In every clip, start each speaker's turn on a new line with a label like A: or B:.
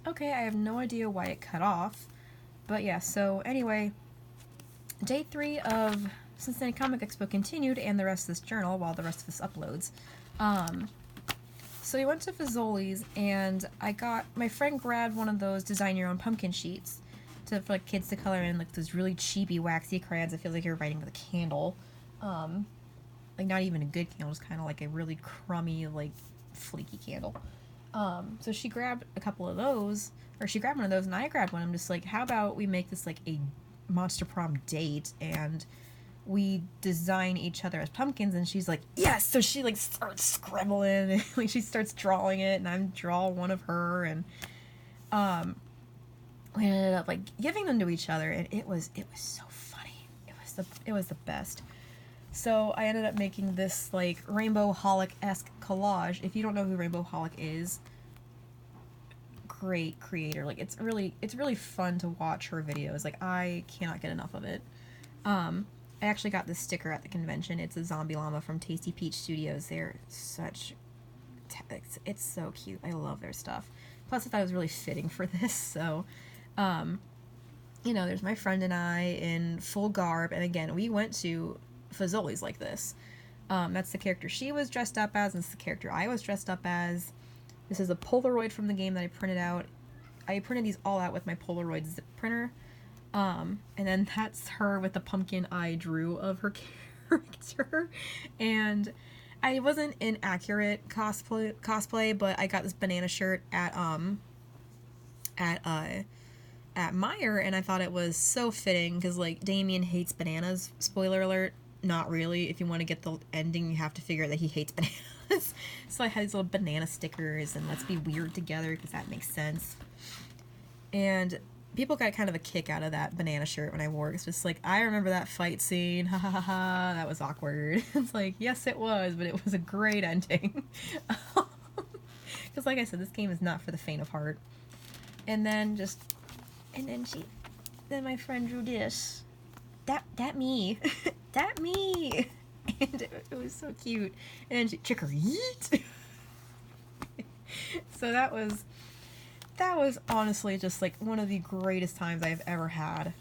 A: Okay, I have no idea why it cut off. But yeah, so anyway, day 3 of Cincinnati Comic Expo continued, and the rest of this journal while the rest of this uploads. So we went to Fazoli's, and my friend grabbed one of those design your own pumpkin sheets for like kids to color in, like those really cheapy waxy crayons. It feels like you're writing with a candle. Like not even a good candle, just kind of like a really crummy, like flaky candle. So she grabbed a couple of those, or she grabbed one of those, and I grabbed one. I'm just like, how about we make this like a Monster Prom date, and we design each other as pumpkins? And she's like, yes. So she like starts scribbling, and like she starts drawing it, and I'm drawing one of her, and we ended up like giving them to each other, and it was so funny. It was the best. So I ended up making this like Rainbow Holic-esque collage. If you don't know who Rainbow Holic is, great creator. Like it's really fun to watch her videos. Like I cannot get enough of it. I actually got this sticker at the convention. It's a zombie llama from Tasty Peach Studios. They're such it's so cute. I love their stuff. Plus I thought it was really fitting for this. So there's my friend and I in full garb, and again, we went to Fazoli's like this. That's the character she was dressed up as, and it's the character I was dressed up as. This is a Polaroid from the game that I printed out. I printed these all out with my Polaroid zip printer. And then that's her with the pumpkin I drew of her character. And I wasn't in accurate cosplay, but I got this banana shirt at Meijer, and I thought it was so fitting because like Damien hates bananas. Spoiler alert. Not really. If you want to get the ending, you have to figure out that he hates bananas. So I had these little banana stickers, and let's be weird together because that makes sense. And people got kind of a kick out of that banana shirt when I wore it. It's just like, I remember that fight scene. Ha ha ha ha. That was awkward. It's like, yes, it was, but it was a great ending. Because like I said, this game is not for the faint of heart. And then my friend drew this. That me. That me. And it was so cute. And she chick her yeet. So that was honestly just like one of the greatest times I've ever had.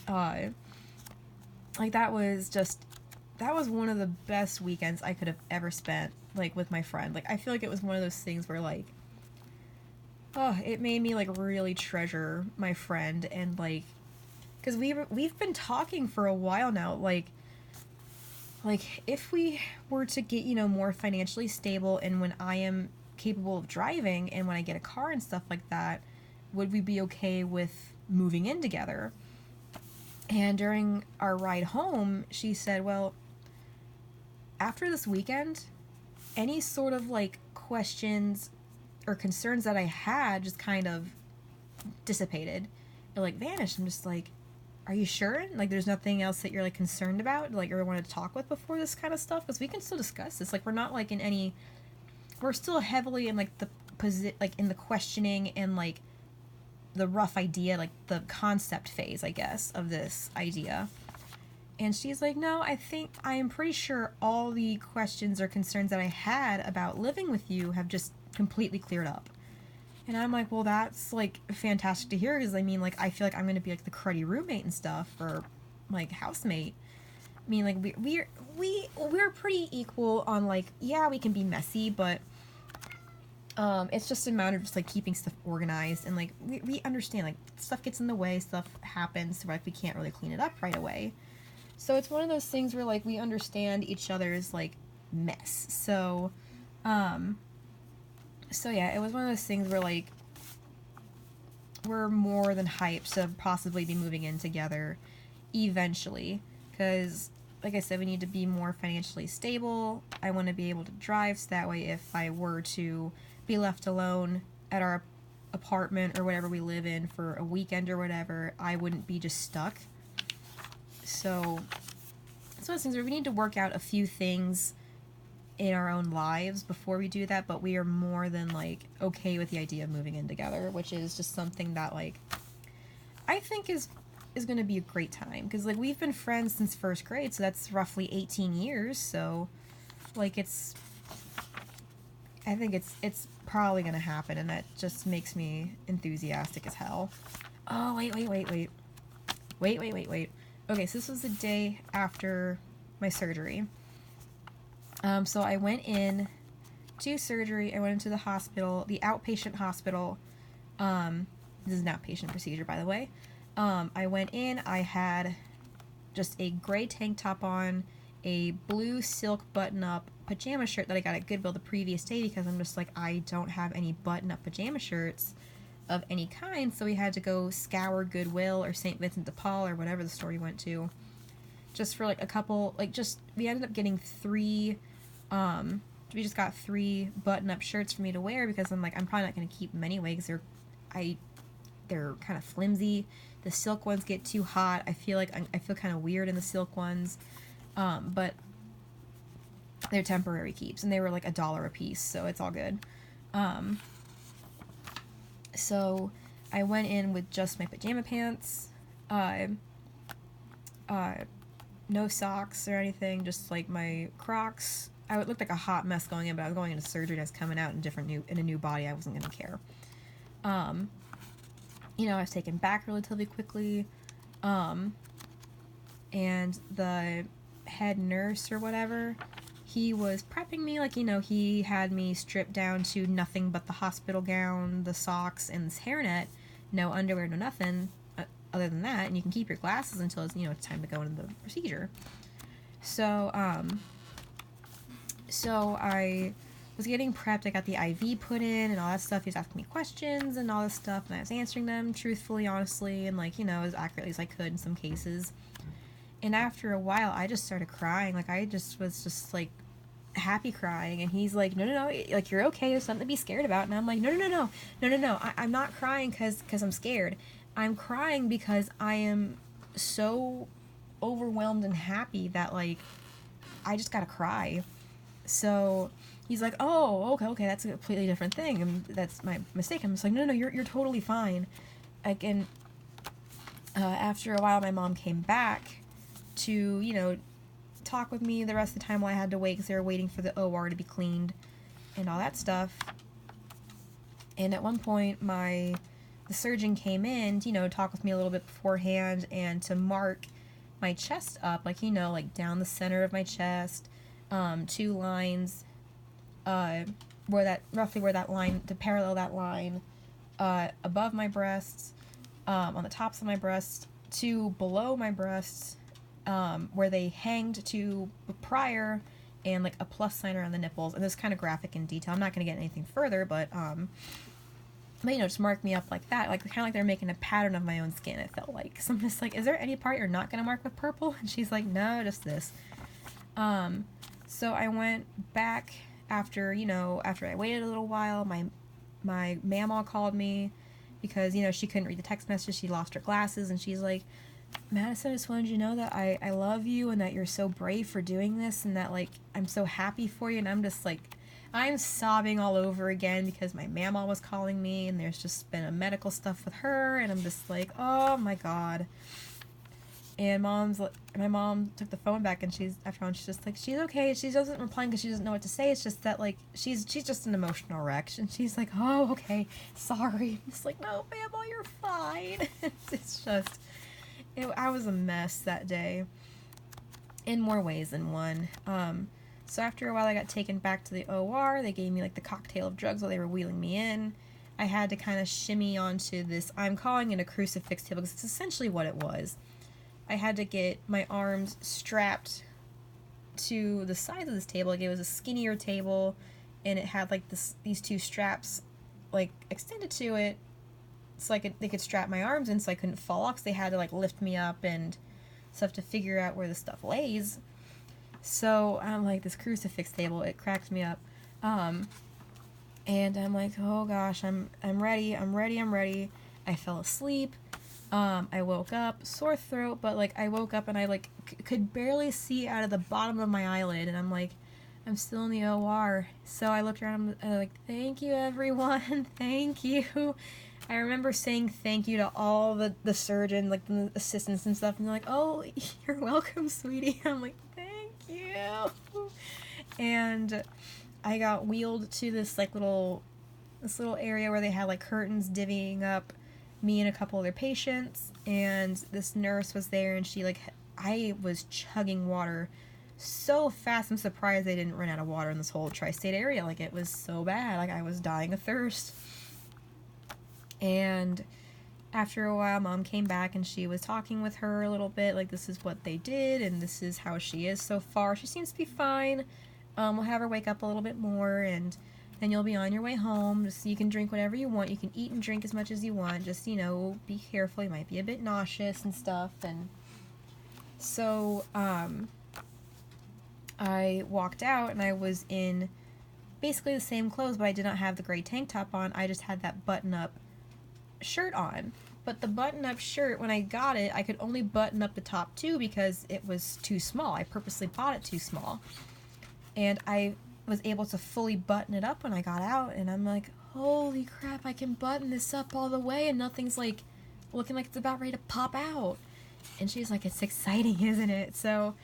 A: Like that was one of the best weekends I could have ever spent, like with my friend. Like I feel like it was one of those things where like, oh, it made me like really treasure my friend, and like, because we've been talking for a while now, like if we were to get more financially stable, and when I am capable of driving, and when I get a car and stuff like that, would we be okay with moving in together? And during our ride home, she said, well, after this weekend, any sort of like questions or concerns that I had just kind of dissipated, or like vanished. I'm just like, are you sure? Like, there's nothing else that you're like concerned about, like, or wanted to talk with before this kind of stuff? Because we can still discuss this. Like, we're not like in any. We're still heavily in like in the questioning and like the rough idea, like the concept phase, I guess, of this idea. And she's like, no, I am pretty sure all the questions or concerns that I had about living with you have just completely cleared up. And I'm like, well, that's like fantastic to hear, because I mean, like, I feel like I'm gonna be like the cruddy roommate and stuff, or like housemate. I mean, like we're pretty equal on like, yeah, we can be messy, but it's just a matter of just like keeping stuff organized, and like we understand like stuff gets in the way, stuff happens, so like we can't really clean it up right away. So it's one of those things where like we understand each other's like mess. So yeah, it was one of those things where like we're more than hyped to possibly be moving in together eventually, because like I said, we need to be more financially stable. I want to be able to drive, so that way if I were to be left alone at our apartment or whatever we live in for a weekend or whatever, I wouldn't be just stuck. So it's one of those things where we need to work out a few things in our own lives before we do that, but we are more than like okay with the idea of moving in together, which is just something that like I think is going to be a great time, because like we've been friends since first grade, so that's roughly 18 years. So like I think it's probably gonna happen, and that just makes me enthusiastic as hell. Oh, wait. Okay, so this was the day after my surgery. So I went in to surgery. I went into the hospital, the outpatient hospital. This is an outpatient procedure, by the way. I went in. I had just a gray tank top on, a blue silk button-up pajama shirt that I got at Goodwill the previous day because I'm just like, I don't have any button-up pajama shirts of any kind, so we had to go scour Goodwill or St. Vincent de Paul or whatever the store we went to, just for like a couple, like just, we ended up getting we just got 3 button-up shirts for me to wear because I'm like, I'm probably not going to keep them anyway because they're kind of flimsy. The silk ones get too hot. I feel kind of weird in the silk ones, but they're temporary keeps, and they were like $1 a piece, so it's all good. So I went in with just my pajama pants, no socks or anything, just like my Crocs. I would look like a hot mess going in, but I was going into surgery and I was coming out in a new body. I wasn't gonna care. I was taken back relatively quickly, and the head nurse or whatever, he was prepping me, like, he had me stripped down to nothing but the hospital gown, the socks, and this hairnet, no underwear, no nothing other than that, and you can keep your glasses until it's, it's time to go into the procedure. So I was getting prepped. I got the IV put in and all that stuff. He was asking me questions and all this stuff, and I was answering them truthfully, honestly, and as accurately as I could in some cases. And after a while, I just started crying. Like, I just was just like happy crying, and he's like, no, like, you're okay, there's something to be scared about. And I'm like, no, I'm not crying because I'm scared. I'm crying because I am so overwhelmed and happy that, like, I just gotta cry. So he's like, oh, okay, that's a completely different thing, and that's my mistake. I'm just like, no, you're totally fine. Like, and after a while, my mom came back to, talk with me the rest of the time while I had to wait because they were waiting for the OR to be cleaned and all that stuff. And at one point, the surgeon came in to, talk with me a little bit beforehand and to mark my chest up, like, like down the center of my chest, 2 lines, where that line, to parallel that line, above my breasts, on the tops of my breasts, 2 below my breasts, where they hanged to prior, and like a plus sign around the nipples. And this is kind of graphic in detail. I'm not going to get anything further, but just mark me up like that, like kind of like they're making a pattern of my own skin. It felt like. So I'm just like, is there any part you're not going to mark with purple? And she's like, no, just this. So I went back after I waited a little while. My mamaw called me because she couldn't read the text message. She lost her glasses, and she's like, Madison, I just wanted you to know that I love you and that you're so brave for doing this, and that, like, I'm so happy for you. And I'm just like, I'm sobbing all over again because my mamaw was calling me, and there's just been a medical stuff with her, and I'm just like, oh my god. And my mom took the phone back, and she's just like, she's okay. She doesn't reply because she doesn't know what to say. It's just that, like, she's just an emotional wreck, and she's like, oh, okay, sorry. It's like, no, mama, you're fine. It's just, I was a mess that day, in more ways than one. So after a while, I got taken back to the OR. They gave me, like, the cocktail of drugs while they were wheeling me in. I had to kind of shimmy onto this, I'm calling it a crucifix table, because it's essentially what it was. I had to get my arms strapped to the sides of this table. Like, it was a skinnier table, and it had, like, these 2 straps, like, extended to it, so they could strap my arms in so I couldn't fall off, because they had to, like, lift me up and stuff to figure out where the stuff lays. So I'm like, this crucifix table, it cracked me up. And I'm like, oh gosh, I'm ready. I fell asleep. I woke up, sore throat, but, like, I woke up and I, like, could barely see out of the bottom of my eyelid, and I'm like, I'm still in the OR. So I looked around, and I'm like, thank you, everyone, thank you. I remember saying thank you to all the surgeons, like, the assistants and stuff, and they're like, oh, you're welcome, sweetie. I'm like, thank you. And I got wheeled to this like little area where they had like curtains divvying up me and a couple other patients, and this nurse was there, and she like, I was chugging water so fast. I'm surprised they didn't run out of water in this whole tri-state area. Like, it was so bad. Like, I was dying of thirst. And after a while, Mom came back and she was talking with her a little bit, like, this is what they did and this is how she is so far. She seems to be fine. We'll have her wake up a little bit more, and then you'll be on your way home. Just, you can drink whatever you want. You can eat and drink as much as you want. Just, you know, be careful. You might be a bit nauseous and stuff. And so, I walked out and I was in basically the same clothes, but I did not have the gray tank top on. I just had that button-up shirt on. But the button-up shirt, when I got it, I could only button up the top too because it was too small. I purposely bought it too small. And I was able to fully button it up when I got out, and I'm like, holy crap, I can button this up all the way and nothing's like looking like it's about ready to pop out. And she's like, it's exciting, isn't it? So,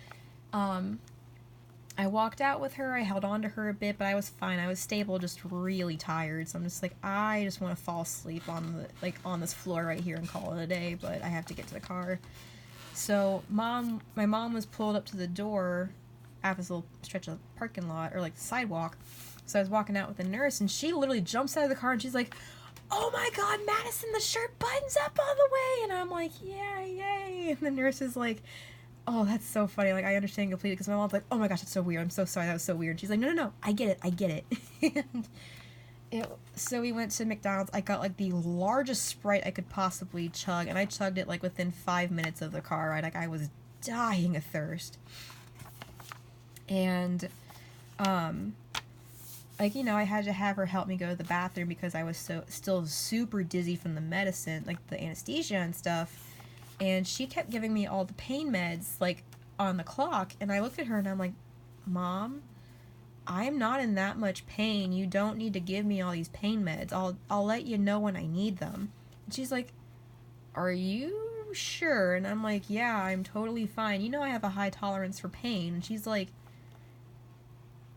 A: I walked out with her, I held on to her a bit, but I was fine. I was stable, just really tired. So I'm just like, I just want to fall asleep on on this floor right here and call it a day, but I have to get to the car. So my mom was pulled up to the door after this little stretch of parking lot, or like sidewalk. So I was walking out with the nurse, and she literally jumps out of the car and she's like, oh my god, Madison, the shirt buttons up all the way. And I'm like, yeah, yay. And the nurse is like, oh, that's so funny. Like, I understand completely, because my mom's like, oh my gosh, that's so weird. I'm so sorry. That was so weird. And she's like, no, I get it. And so we went to McDonald's. I got like the largest Sprite I could possibly chug, and I chugged it like within 5 minutes of the car ride. Like, I was dying of thirst. And, like, you know, I had to have her help me go to the bathroom because I was still super dizzy from the medicine, like the anesthesia and stuff. And she kept giving me all the pain meds, like, on the clock. And I looked at her and I'm like, Mom, I'm not in that much pain. You don't need to give me all these pain meds. I'll let you know when I need them. And she's like, are you sure? And I'm like, yeah, I'm totally fine. You know I have a high tolerance for pain. And she's like,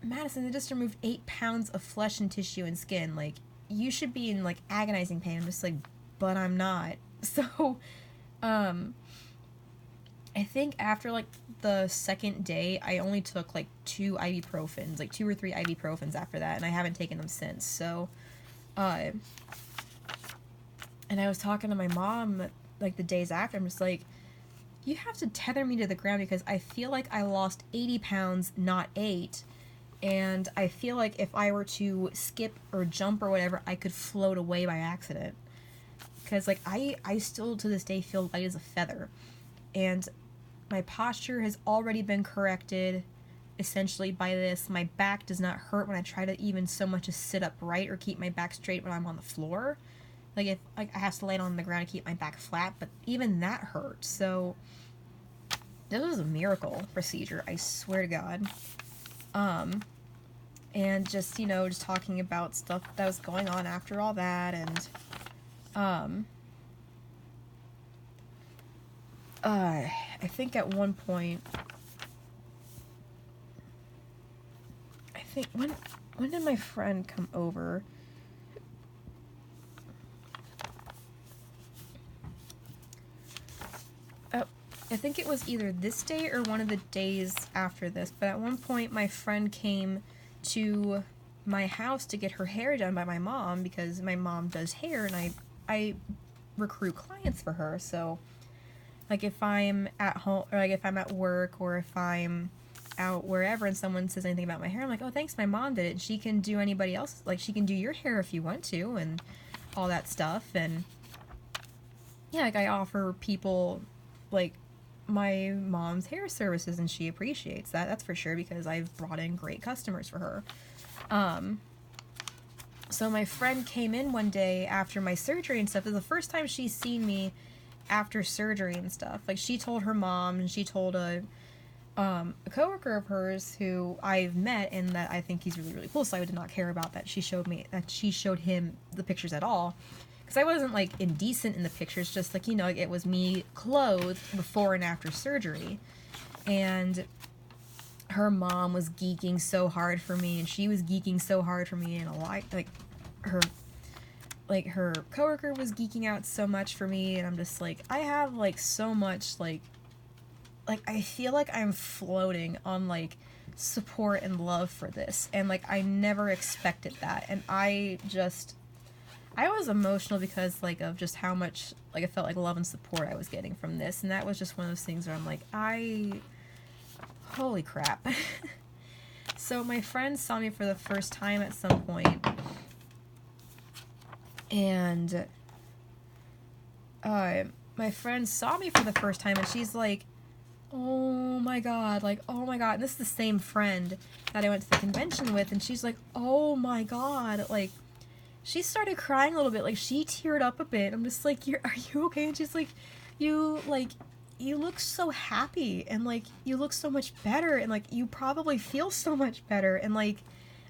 A: Madison, they just removed 8 pounds of flesh and tissue and skin. Like, you should be in, like, agonizing pain. I'm just like, but I'm not. So, I think after, like, the second day, I only took, like, 2 ibuprofens, like, 2 or 3 ibuprofens after that, and I haven't taken them since. So, and I was talking to my mom, like, the days after. I'm just like, you have to tether me to the ground because I feel like I lost 80 pounds, not 8. And I feel like if I were to skip or jump or whatever, I could float away by accident. Because, like, I still to this day feel light as a feather. And my posture has already been corrected, essentially, by this. My back does not hurt when I try to even so much as sit upright or keep my back straight when I'm on the floor. Like, if like I have to lay it on the ground to keep my back flat, but even that hurts. So, this was a miracle procedure, I swear to God. And just, you know, just talking about stuff that was going on after all that, and, I think at one point, when did my friend come over? I think it was either this day or one of the days after this, but at one point my friend came to my house to get her hair done by my mom, because my mom does hair and I recruit clients for her. So, like, if I'm at home, or like if I'm at work, or if I'm out wherever and someone says anything about my hair, I'm like, oh, thanks, my mom did it. She can do anybody else, like, she can do your hair if you want to, and all that stuff. And yeah, like, I offer people, like, my mom's hair services, and she appreciates that, that's for sure, because I've brought in great customers for her. So my friend came in one day after my surgery and stuff. It was the first time she's seen me after surgery and stuff. Like, she told her mom, and she told a coworker of hers who I've met, and that I think he's really, really cool, so I did not care about that she showed him the pictures at all. Because I wasn't, like, indecent in the pictures, just, like, you know, it was me clothed before and after surgery. And her mom was geeking so hard for me, and she was geeking so hard for me, and a lot, her coworker was geeking out so much for me, and I'm just like, I have like so much like I feel like I'm floating on like support and love for this, and like I never expected that, and I was emotional because like of just how much like I felt like love and support I was getting from this, and that was just one of those things where I'm like, holy crap. So my friend saw me for the first time at some point, and my friend saw me for the first time, and she's like, oh my god, like, oh my god. And this is the same friend that I went to the convention with, and she's like, oh my god, like, she started crying a little bit, like, she teared up a bit. I'm just like, are you okay? And she's like, you look so happy, and, like, you look so much better, and, like, you probably feel so much better, and, like,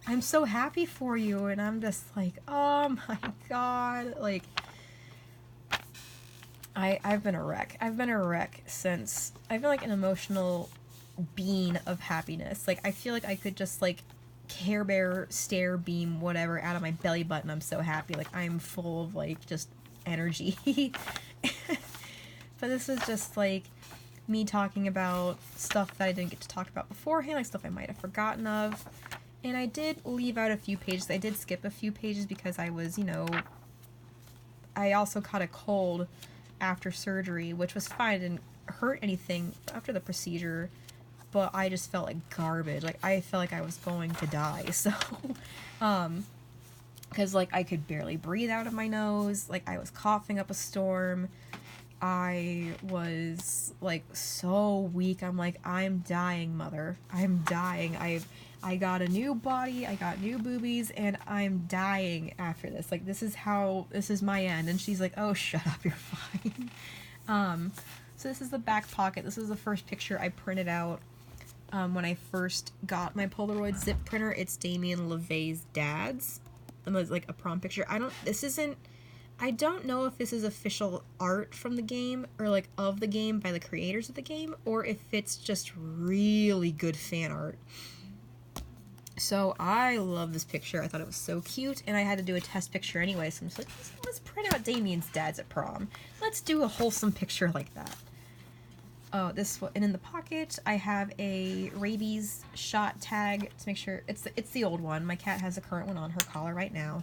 A: I'm so happy for you. And I'm just like, oh my god, like, I've been a wreck. I've been a wreck since, I've been like an emotional bean of happiness. Like, I feel like I could just like Care Bear stare beam whatever out of my belly button. I'm so happy. Like, I'm full of like just energy. But this was just like me talking about stuff that I didn't get to talk about beforehand, like stuff I might have forgotten of. And I did leave out a few pages. I did skip a few pages because I was, I also caught a cold after surgery, which was fine. It didn't hurt anything after the procedure, but I just felt like garbage. Like, I felt like I was going to die. So, because, like, I could barely breathe out of my nose. Like, I was coughing up a storm. I was, like, so weak. I'm like, I'm dying, mother. I'm dying. I got a new body, I got new boobies, and I'm dying after this. Like, this is my end. And she's like, oh, shut up, you're fine. So this is the back pocket. This is the first picture I printed out when I first got my Polaroid zip printer. It's Damien LeVay's dad's. And there's like a prom picture. I don't know if this is official art from the game, or like of the game by the creators of the game, or if it's just really good fan art. So I love this picture. I thought it was so cute, and I had to do a test picture anyway, so I'm just like, let's print out Damien's dad's at prom. Let's do a wholesome picture like that. Oh, and in the pocket, I have a rabies shot tag to make sure, it's the old one. My cat has the current one on her collar right now.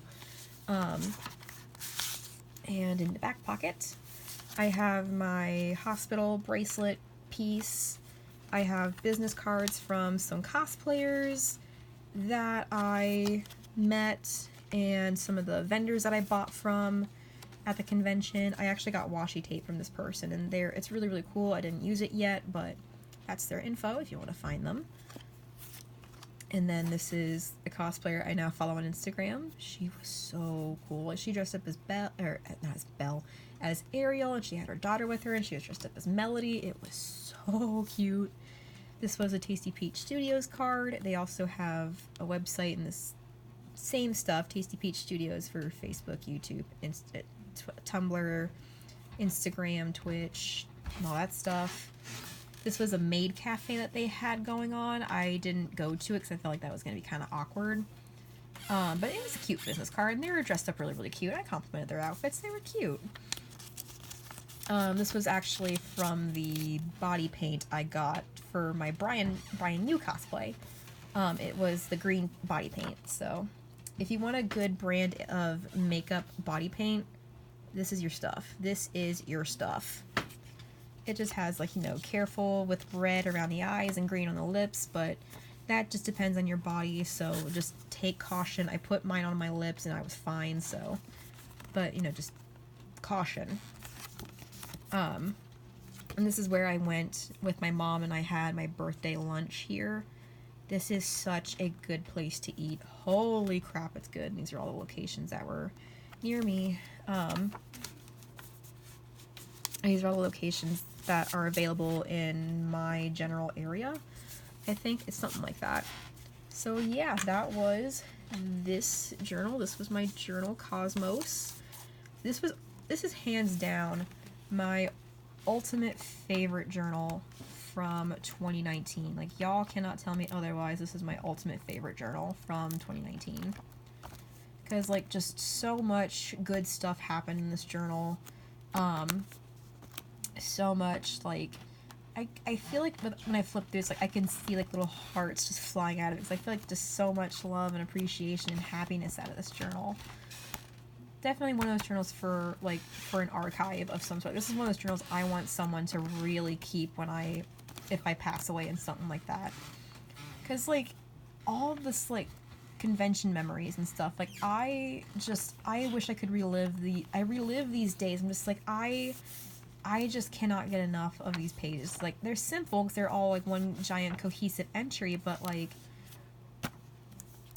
A: And in the back pocket, I have my hospital bracelet piece. I have business cards from some cosplayers that I met, and some of the vendors that I bought from at the convention. I actually got washi tape from this person, and it's really, really cool. I didn't use it yet, but that's their info if you want to find them. And then this is a cosplayer I now follow on Instagram. She was so cool. She dressed up as as Ariel, and she had her daughter with her, and she was dressed up as Melody. It was so cute. This was a Tasty Peach Studios card. They also have a website and this same stuff, Tasty Peach Studios, for Facebook, YouTube, Tumblr, Instagram, Twitch, and all that stuff. This was a maid cafe that they had going on. I didn't go to it because I felt like that was going to be kind of awkward. But it was a cute business card, and they were dressed up really, really cute. I complimented their outfits. They were cute. This was actually from the body paint I got for my Brian New cosplay. It was the green body paint. So if you want a good brand of makeup body paint, this is your stuff. This is your stuff. It just has, like, careful with red around the eyes and green on the lips, but that just depends on your body, so just take caution. I put mine on my lips and I was fine, so, but, just caution. And this is where I went with my mom, and I had my birthday lunch here. This is such a good place to eat. Holy crap, it's good. And these are all the locations that were near me. These are all the locations that are available in my general area. I think it's something like that. So yeah, that was this journal. This was my journal, Cosmos. This is hands down my ultimate favorite journal from 2019. Like, y'all cannot tell me otherwise. This is my ultimate favorite journal from 2019. Because, like, just so much good stuff happened in this journal. So much, like, I feel like when I flip through, it's like I can see, like, little hearts just flying out of it. Because I feel like just so much love and appreciation and happiness out of this journal. Definitely one of those journals for an archive of some sort. This is one of those journals I want someone to really keep if I pass away and something like that. Because, like, all of this, like, convention memories and stuff, like, I wish I could relive these days. I'm just like, I just cannot get enough of these pages. Like, they're simple because they're all, like, one giant cohesive entry, but, like,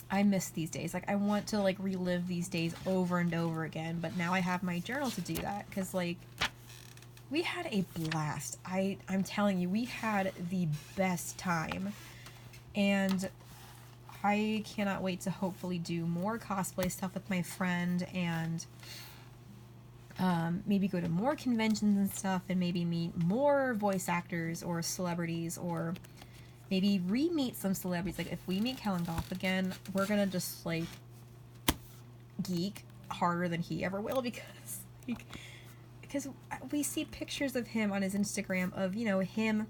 A: I miss these days. Like, I want to, like, relive these days over and over again, but now I have my journal to do that, because, like, we had a blast. I'm telling you, we had the best time, and I cannot wait to hopefully do more cosplay stuff with my friend, and maybe go to more conventions and stuff, and maybe meet more voice actors or celebrities, or maybe re-meet some celebrities. Like, if we meet Kellen Goff again, we're gonna just, like, geek harder than he ever will, because, like, because we see pictures of him on his Instagram of, you know, him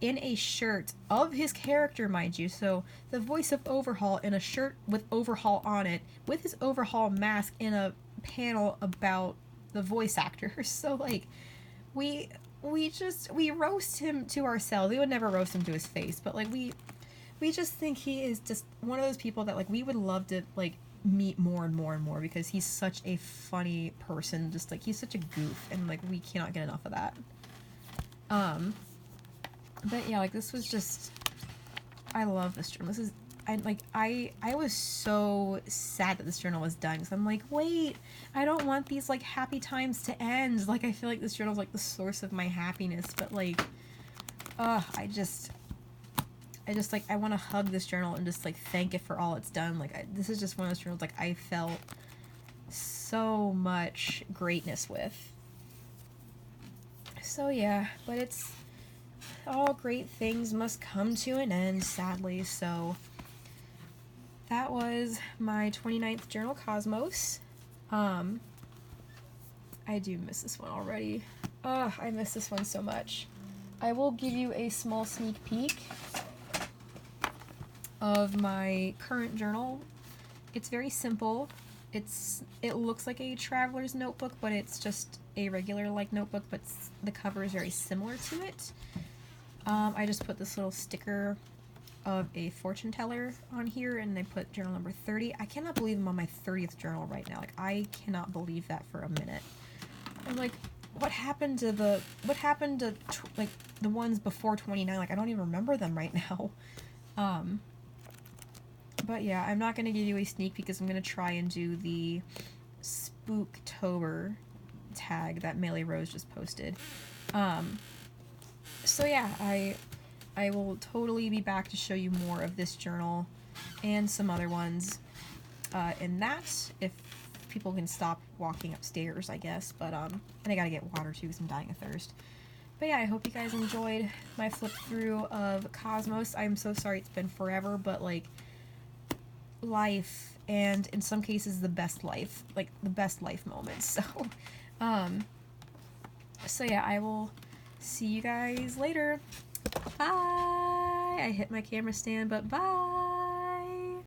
A: in a shirt of his character, mind you. So the voice of Overhaul in a shirt with Overhaul on it, with his Overhaul mask, in a panel about the voice actor. So, like, we roast him to ourselves. We would never roast him to his face, but, like, we just think he is just one of those people that, like, we would love to, like, meet more and more and more, because he's such a funny person. Just, like, he's such a goof, and, like, we cannot get enough of that. But yeah, like, this was just, I love this journal. This is, I was so sad that this journal was done, because I'm like, wait, I don't want these, like, happy times to end. Like, I feel like this journal is, like, the source of my happiness, but, like, I just, like, I want to hug this journal and just, like, thank it for all it's done. Like, this is just one of those journals, like, I felt so much greatness with. So yeah, but it's, all great things must come to an end, sadly. So that was my 29th journal, Cosmos. I do miss this one already. I miss this one so much. I will give you a small sneak peek of my current journal. It's very simple. It looks like a traveler's notebook, but it's just a regular, like, notebook, but the cover is very similar to it. I just put this little sticker of a fortune teller on here, and I put journal number 30. I cannot believe I'm on my 30th journal right now. Like, I cannot believe that for a minute. I'm like, what happened to like, the ones before 29? Like, I don't even remember them right now. But yeah, I'm not going to give you a sneak peek, because I'm going to try and do the Spooktober tag that Melee Rose just posted. So yeah, I will totally be back to show you more of this journal and some other ones in that, if people can stop walking upstairs, I guess. But and I gotta get water too, because I'm dying of thirst. But yeah, I hope you guys enjoyed my flip through of Cosmos. I'm so sorry it's been forever, but, like, life, and in some cases the best life, like, the best life moments. So yeah, I will see you guys later. Bye! I hit my camera stand, but bye!